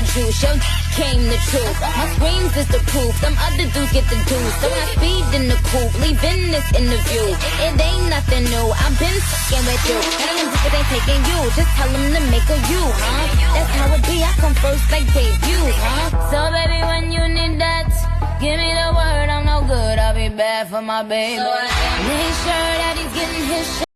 the juice, your came the truth. My screams is the proof, them other dudes get the deuce. So I speed in the coupe, leaving this interview. It ain't nothing new, I've been fucking with you. And them niggas ain't taking you, just tell them to make a you, huh? That's how it be, I come first like debut, huh? So baby, when you need that, give me the word, I'm no good, I'll be bad for my baby. So make sure that he's getting his shit.